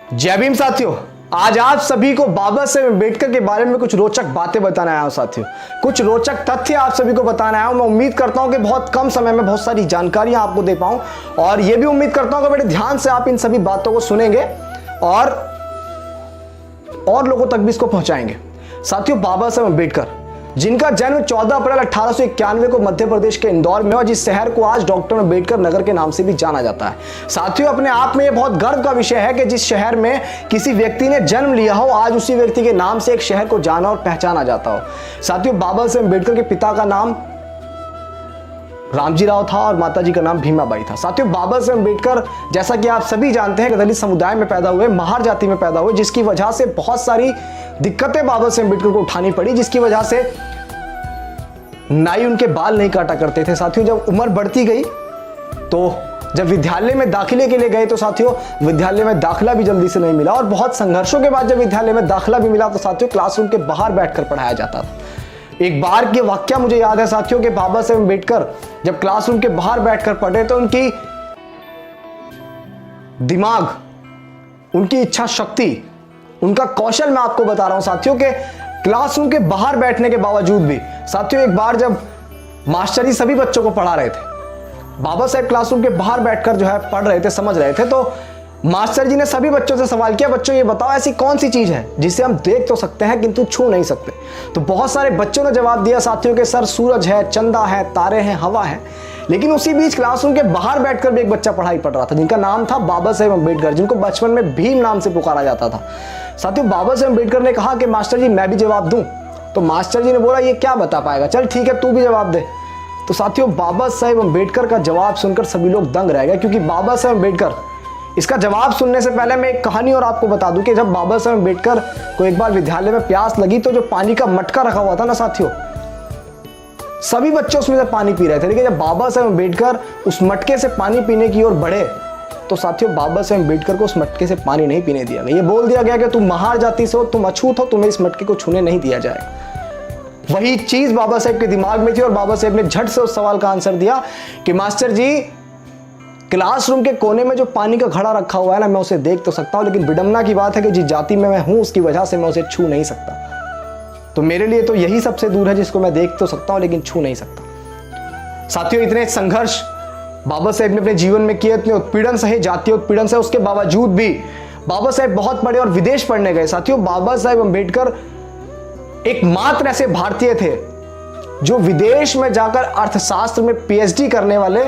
जय भीम साथियों, आज आप सभी को बाबा साहेब अम्बेडकर के बारे में कुछ रोचक बातें बताने आया हूं साथियों। कुछ रोचक तथ्य आप सभी को बताने आया हूं। मैं उम्मीद करता हूं कि बहुत कम समय में बहुत सारी जानकारियां आपको दे पाऊं और यह भी उम्मीद करता हूं कि बड़े ध्यान से आप इन सभी बातों को सुनेंगे और लोगों तक भी इसको पहुंचाएंगे। साथियों, बाबा साहेब अम्बेडकर जिनका जन्म 14 अप्रैल 1891 को मध्य प्रदेश के इंदौर में हुआ, जिस शहर को आज डॉक्टर अम्बेडकर नगर के नाम से भी जाना जाता है। साथियों, अपने आप में यह बहुत गर्व का विषय है कि जिस शहर में किसी व्यक्ति ने जन्म लिया हो, आज उसी व्यक्ति के नाम से एक शहर को जाना और पहचाना जाता हो। साथियों, बाबा साहेब अम्बेडकर के पिता का नाम रामजी राव था और माताजी का नाम भीमाबाई था। साथियों, बाबा साहेब अम्बेडकर जैसा कि आप सभी जानते हैं कि दलित समुदाय में पैदा हुए, महार जाति में पैदा हुए, जिसकी वजह से बहुत सारी दिक्कतें बाबा साहेब अम्बेडकर को उठानी पड़ी, जिसकी वजह से नाई उनके बाल नहीं काटा करते थे। साथियों, जब उम्र बढ़ती गई तो जब विद्यालय में दाखिले के लिए गए तो साथियों विद्यालय में दाखिला भी जल्दी से नहीं मिला और बहुत संघर्षों के बाद जब विद्यालय में दाखिला भी मिला तो साथियों क्लासरूम के बाहर बैठकर पढ़ाया जाता था। एक बार की वाकया मुझे याद है साथियों कि बाबा साहेब अम्बेडकर जब क्लासरूम के बाहर बैठकर पढ़े तो उनकी दिमाग, उनकी इच्छा शक्ति, उनका कौशल मैं आपको बता रहा हूं साथियों के क्लासरूम के बाहर बैठने के बावजूद भी। साथियों, एक बार जब मास्टर जी सभी बच्चों को पढ़ा रहे थे, बाबा साहेब क्लासरूम के बाहर बैठकर जो है पढ़ रहे थे, समझ रहे थे, तो मास्टर जी ने सभी बच्चों से सवाल किया, बच्चों ये बताओ ऐसी कौन सी चीज है जिसे हम देख तो सकते हैं किंतु छू नहीं सकते। तो बहुत सारे बच्चों ने जवाब दिया साथियों के सर सूरज है, चंदा है, तारे हैं, हवा है। लेकिन उसी बीच क्लासरूम के बाहर बैठकर भी एक बच्चा पढ़ाई पढ़ रहा था जिनका नाम था बाबा साहेब अम्बेडकर, जिनको बचपन में भीम नाम से पुकारा जाता था। साथियों, बाबा साहेब अम्बेडकर ने कहा कि मास्टर जी मैं भी जवाब दूं। तो मास्टर जी ने बोला ये क्या बता पाएगा, चल ठीक है तू भी जवाब दे। तो साथियों, बाबा साहेब अम्बेडकर का जवाब सुनकर सभी लोग दंग रह गए, क्योंकि बाबा साहेब अम्बेडकर, इसका जवाब सुनने से पहले मैं एक कहानी और आपको बता दूं कि जब बाबा साहेब अम्बेडकर को एक बार विद्यालय में प्यास लगी तो जो पानी का मटका रखा हुआ था ना साथियों, सभी बच्चे उसमें से पानी पी रहे थे। लेकिन जब बाबा साहेब अम्बेडकर उस मटके से पानी पीने की ओर बढ़े तो साथियों बाबा साहेब अम्बेडकर को उस मटके से पानी नहीं पीने दिया गया। ये बोल दिया गया कि तुम महार जाति से हो, तुम अछूत हो, तुम्हें इस मटके को छूने नहीं दिया जाएगा। वही चीज बाबा साहेब के दिमाग में थी और बाबा साहेब ने झट से उस सवाल का आंसर दिया कि मास्टर जी क्लासरूम के कोने में जो पानी का घड़ा रखा हुआ है ना, मैं उसे देख तो सकता हूं, लेकिन विडंबना की बात है कि जिस जाति में मैं हूं उसकी वजह से मैं उसे छू नहीं सकता। तो मेरे लिए तो यही सबसे दूर है जिसको मैं देख तो सकता हूं लेकिन छू नहीं सकता। साथियों, इतने संघर्ष बाबा साहेब ने अपने जीवन में किए, इतने उत्पीड़न सहे, जातीय उत्पीड़न सहे, उसके बावजूद भी बाबा साहेब बहुत पढ़े और विदेश पढ़ने गए। साथियों, बाबा साहेब अम्बेडकर एकमात्र ऐसे भारतीय थे जो विदेश में जाकर अर्थशास्त्र में पीएचडी करने वाले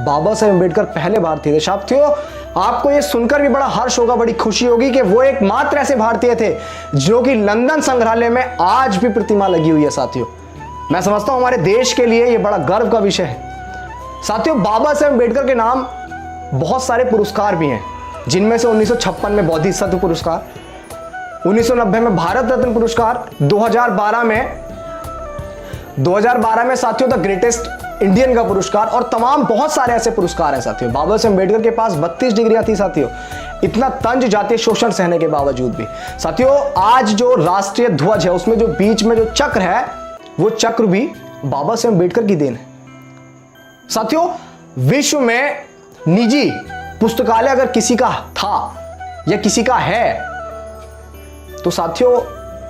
बाबा साहेब अम्बेडकर पहले भारतीय थे। साथियों, आपको यह सुनकर भी बड़ा हर्ष होगा, बड़ी खुशी होगी कि वो एकमात्र ऐसे भारतीय थे जो कि लंदन संग्रहालय में आज भी प्रतिमा लगी हुई है। साथियों, मैं समझता हूं हमारे देश के लिए यह बड़ा गर्व का विषय है। साथियों, बाबा साहेब अम्बेडकर के नाम बहुत सारे पुरस्कार भी हैं, जिनमें से 1956 में बोधिसत्व पुरस्कार, 1990 में भारत रत्न पुरस्कार, 2012 में साथियों द ग्रेटेस्ट इंडियन का पुरस्कार और तमाम बहुत सारे ऐसे पुरस्कार हैं। साथियों, बाबा साहेब अम्बेडकर के पास 32 डिग्रियां थी साथियों, इतना तंज जातीय शोषण सहने के बावजूद भी। साथियों, आज जो राष्ट्रीय ध्वज है उसमें जो बीच में जो चक्र है वो चक्र भी बाबा साहेब अम्बेडकर की देन है। साथियों, विश्व में निजी पुस्तकालय अगर किसी का था या किसी का है तो साथियों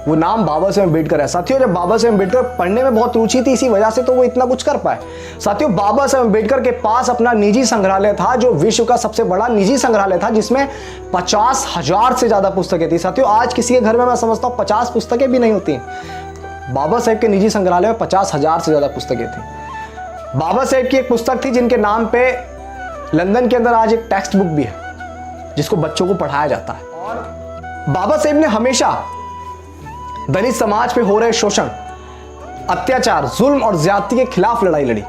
वो नाम बाबा साहेब अम्बेडकर है। साथियों, जब बाबा साहेब अम्बेडकर पढ़ने में बहुत रुचि थी, इसी वजह से तो वो इतना कुछ कर पाए। साथियों, बाबा साहेब अम्बेडकर के पास अपना निजी संग्रहालय था, जो विश्व का सबसे बड़ा निजी संग्रहालय था, जिसमें 50,000 से ज्यादा पुस्तकें थी। साथियों, आज किसी के घर में मैं समझता हूं 50 पुस्तकें भी नहीं होती। बाबा साहेब के निजी संग्रहालय में 50,000 से ज्यादा पुस्तकें थी। बाबा साहेब की एक पुस्तक थी जिनके नाम पे लंदन के अंदर आज एक टेक्स्ट बुक भी है जिसको बच्चों को पढ़ाया जाता है। और बाबा साहेब ने हमेशा दलित समाज पे हो रहे शोषण, अत्याचार, जुल्म और ज्यादती के खिलाफ लड़ाई लड़ी।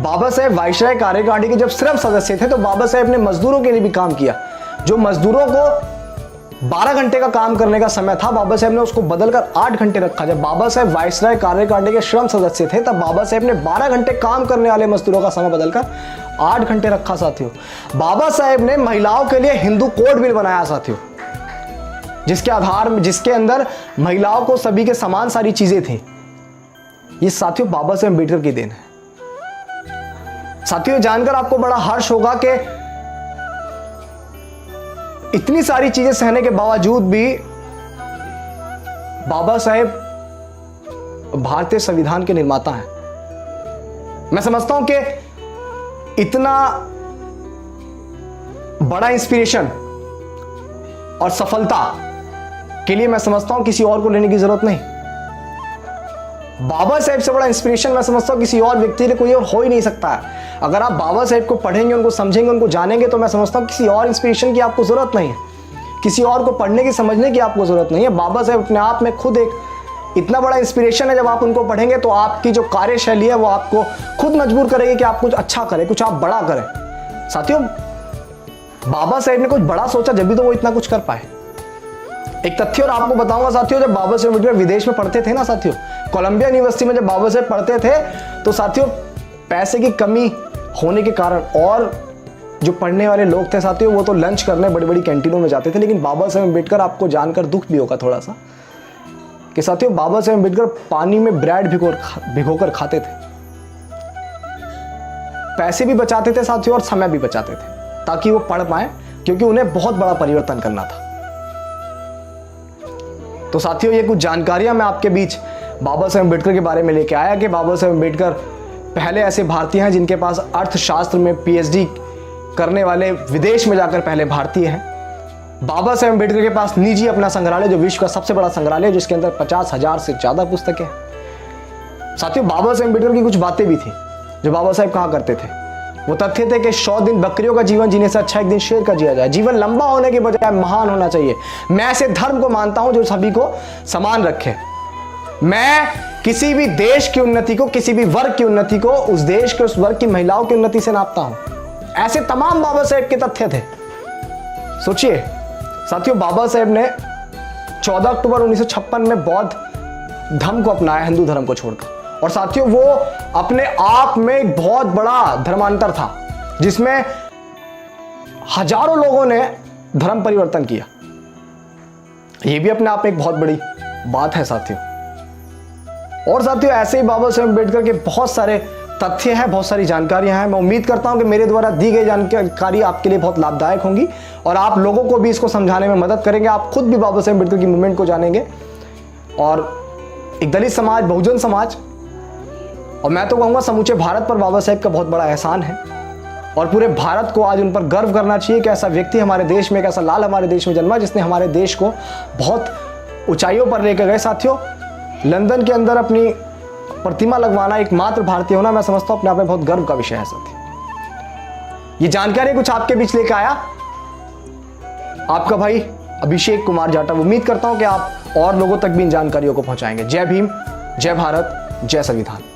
बाबा साहेब वाइसराय कार्यकारिणी के जब सिर्फ सदस्य थे तो बाबा साहेब ने मजदूरों के लिए भी काम किया। जो मजदूरों को 12 घंटे का काम करने का समय था, बाबा साहेब ने उसको बदलकर 8 घंटे रखा। जब बाबा साहेब वाइसराय कार्यकारिणी के श्रम सदस्य थे तब बाबा साहेब ने 12 घंटे काम करने वाले मजदूरों का समय बदलकर 8 घंटे रखा। साथियों, बाबा साहेब ने महिलाओं के लिए हिंदू कोड बिल बनाया साथियों, जिसके अंदर महिलाओं को सभी के समान सारी चीजें थी। ये साथियों बाबा साहेब अम्बेडकर की देन है। साथियों, जानकर आपको बड़ा हर्ष होगा कि इतनी सारी चीजें सहने के बावजूद भी बाबा साहेब भारतीय संविधान के निर्माता हैं। मैं समझता हूं कि इतना बड़ा इंस्पिरेशन और सफलता के लिए मैं समझता हूं किसी और को लेने की जरूरत नहीं। बाबा साहेब से बड़ा इंस्पिरेशन मैं समझता हूं किसी और व्यक्ति के कोई और हो ही नहीं सकता है। अगर आप बाबा साहेब को पढ़ेंगे, उनको समझेंगे, उनको जानेंगे, तो मैं समझता हूं किसी और इंस्पिरेशन की आपको जरूरत नहीं है, किसी और को पढ़ने की, समझने की आपको जरूरत नहीं है। बाबा साहेब अपने आप में खुद एक इतना बड़ा इंस्पिरेशन है। जब आप उनको पढ़ेंगे तो आपकी जो कार्यशैली है वो आपको खुद मजबूर करेगी कि आप कुछ अच्छा करें, कुछ आप बड़ा करें। साथियों, बाबा साहेब ने कुछ बड़ा सोचा जब भी तो वो इतना कुछ कर पाए। एक तथ्य और आपको बताऊंगा साथियों, जब बाबा साहेब अम्बेडकर विदेश में पढ़ते थे ना साथियों, कोलंबिया यूनिवर्सिटी में जब बाबा साहेब पढ़ते थे, तो साथियों पैसे की कमी होने के कारण और जो पढ़ने वाले लोग थे साथियों, वो तो लंच करने बड़ी बड़ी कैंटीनों में जाते थे। लेकिन बाबा साहेब अम्बेडकर, आपको जानकर दुख भी होगा थोड़ा सा कि साथियों बाबा साहेब अम्बेडकर पानी में ब्रेड भिगोकर खाते थे, पैसे भी बचाते थे साथियों और समय भी बचाते थे ताकि वो पढ़ पाए, क्योंकि उन्हें बहुत बड़ा परिवर्तन करना था। तो साथियों, ये कुछ जानकारियां मैं आपके बीच बाबा साहेब अम्बेडकर के बारे में लेके आया कि बाबा साहेब अम्बेडकर पहले ऐसे भारतीय हैं जिनके पास अर्थशास्त्र में पीएचडी करने वाले, विदेश में जाकर पहले भारतीय हैं। बाबा साहेब अम्बेडकर के पास निजी अपना संग्रहालय, जो विश्व का सबसे बड़ा संग्रहालय है, जिसके अंदर 50,000 से ज्यादा पुस्तकें हैं। साथियों, बाबा साहेब अम्बेडकर की कुछ बातें भी थी जो बाबा साहेब कहा करते थे। वो तथ्य थे कि 100 दिन बकरियों का जीवन जीने से अच्छा एक दिन शेर का जिया जाए। जीवन लंबा होने के बजाय महान होना चाहिए। मैं ऐसे धर्म को मानता हूं जो सभी को समान रखे। मैं किसी भी देश की उन्नति को, किसी भी वर्ग की उन्नति को उस देश के, उस वर्ग की महिलाओं की उन्नति से नापता हूं। ऐसे तमाम बाबा साहेब के तथ्य थे। सोचिए साथियों, बाबा साहेब ने 14 अक्टूबर 1956 में बौद्ध धर्म को अपनाया, हिंदू धर्म को छोड़कर। और साथियों, वो अपने आप में एक बहुत बड़ा धर्मांतर था जिसमें हजारों लोगों ने धर्म परिवर्तन किया। ये भी अपने आप में एक बहुत बड़ी बात है साथियों। और साथियों, ऐसे ही बाबा साहेब अम्बेडकर के बहुत सारे तथ्य हैं, बहुत सारी जानकारियां हैं। मैं उम्मीद करता हूं कि मेरे द्वारा दी गई जानकारी आपके लिए बहुत लाभदायक होंगी और आप लोगों को भी इसको समझाने में मदद करेंगे। आप खुद भी बाबा साहेब अम्बेडकर की मूवमेंट को जानेंगे और एक दलित समाज, बहुजन समाज, और मैं तो कहूंगा समूचे भारत पर बाबा साहेब का बहुत बड़ा एहसान है। और पूरे भारत को आज उन पर गर्व करना चाहिए कि ऐसा व्यक्ति हमारे देश में, एक ऐसा लाल हमारे देश में जन्मा जिसने हमारे देश को बहुत ऊंचाइयों पर लेकर गए। साथियों, लंदन के अंदर अपनी प्रतिमा लगवाना, एकमात्र भारतीय होना, मैं समझता हूं अपने आप में बहुत गर्व का विषय है साथियों। ये जानकारी कुछ आपके बीच लेकर आया आपका भाई अभिषेक कुमार जाटव। उम्मीद करता हूं कि आप और लोगों तक भी इन जानकारियों को पहुंचाएंगे। जय भीम, जय भारत, जय संविधान।